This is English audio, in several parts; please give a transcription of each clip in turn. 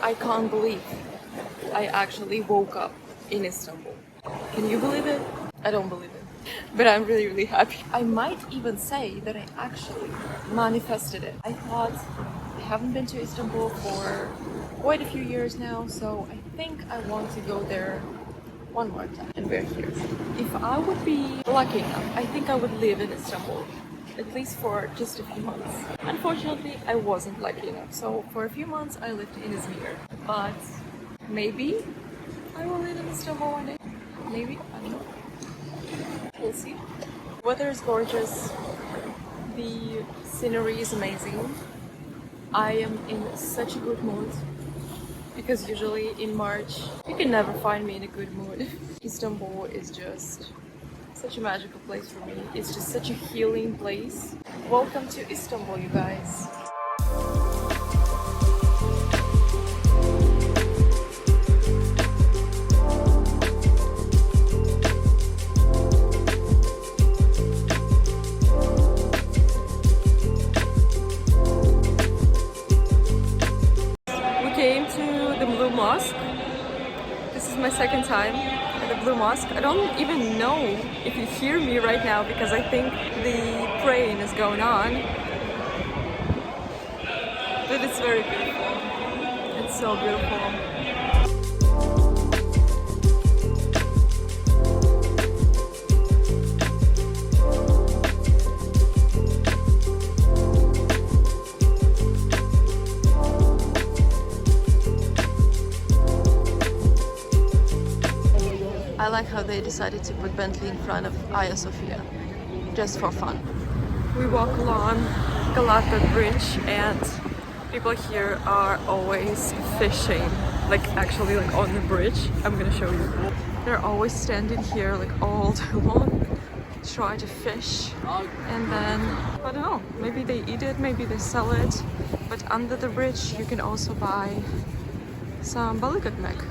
I can't believe I actually woke up in Istanbul. Can you believe it? I don't believe it. But I'm really happy. I might even say that I actually manifested it. I thought I haven't been to Istanbul for quite a few years now, so I think I want to go there one more time. And we're here. If I would be lucky enough, I think I would live in Istanbul, at least for just a few months. Unfortunately, I wasn't lucky enough, so for a few months I lived in Izmir. But maybe I will live in Istanbul one day. Maybe, I don't know. We'll see. Weather is gorgeous. The scenery is amazing. I am in such a good mood because usually in March you can never find me in a good mood. Istanbul is just such a magical place for me. It's just such a healing place. Welcome to Istanbul, you guys. We came to the Blue Mosque. This is my second time at the Blue Mosque. I don't even know if you hear me right now because I think the praying is going on. But it's very beautiful. It's so beautiful. I like how they decided to put Bentley in front of Hagia Sophia, just for fun. We walk along Galata bridge and people here are always fishing, like actually like on the bridge. I'm gonna show you. They're always standing here like all day long, try to fish, and then, I don't know, maybe they eat it, maybe they sell it, but under the bridge you can also buy some balık ekmek.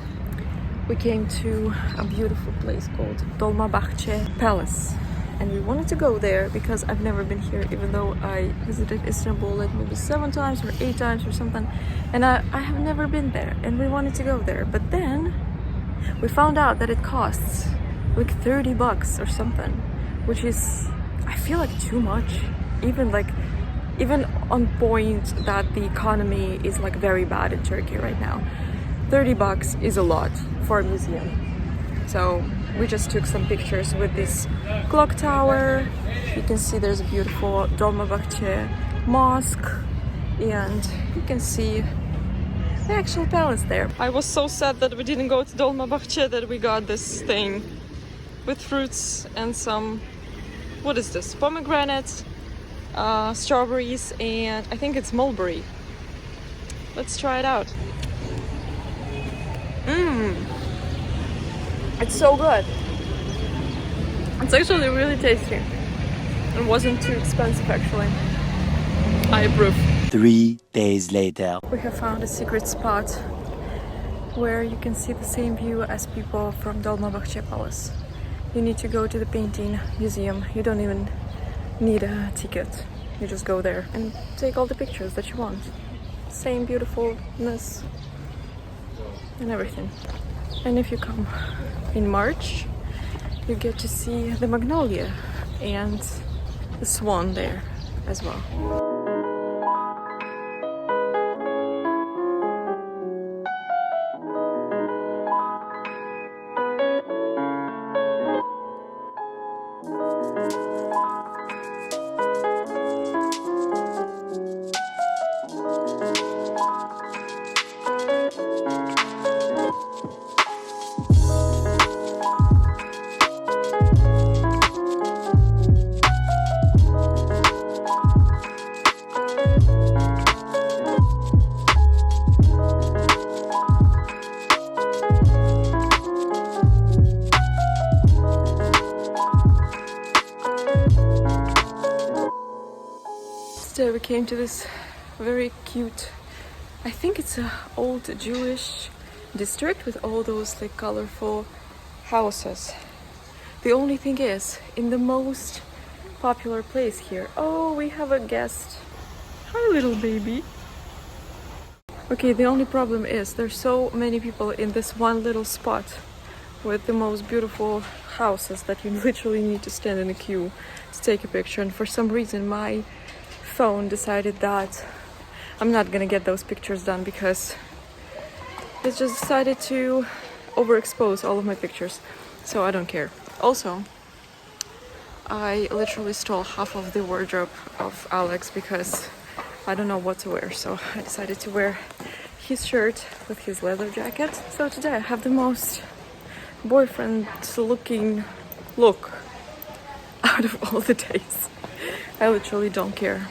We came to a beautiful place called Dolmabahce Palace, and we wanted to go there because I've never been here, even though I visited Istanbul like maybe 7 times or 8 times or something, and I have never been there, and we wanted to go there. But then we found out that it costs like 30 bucks or something, which is, I feel like, too much. Even on point that the economy is like very bad in Turkey right now. 30 bucks is a lot for a museum. So we just took some pictures with this clock tower. You can see there's a beautiful dolmabahce mosque, and you can see the actual palace there. I was so sad that we didn't go to dolmabahce that we got this thing with fruits and some, what is this, pomegranate, strawberries, and I think it's mulberry. Let's try it out. It's so good. It's actually really tasty. It wasn't too expensive actually. I approve. 3 days later. We have found a secret spot where you can see the same view as people from Dolmabahce Palace. You need to go to the painting museum. You don't even need a ticket. You just go there and take all the pictures that you want. Same beautifulness and everything. And if you come in March, you get to see the magnolia and the swan there as well. Today we came to this very cute, I think it's a old Jewish district with all those like colorful houses. The only thing is, in the most popular place here, oh, we have a guest. Hi, little baby. Okay, the only problem is there's so many people in this one little spot with the most beautiful houses that you literally need to stand in a queue to take a picture. And for some reason, my phone decided that I'm not gonna get those pictures done because it just decided to overexpose all of my pictures. So I don't care. Also, I literally stole half of the wardrobe of Alex because I don't know what to wear. So I decided to wear his shirt with his leather jacket. So today I have the most boyfriend looking look out of all the days. I literally don't care.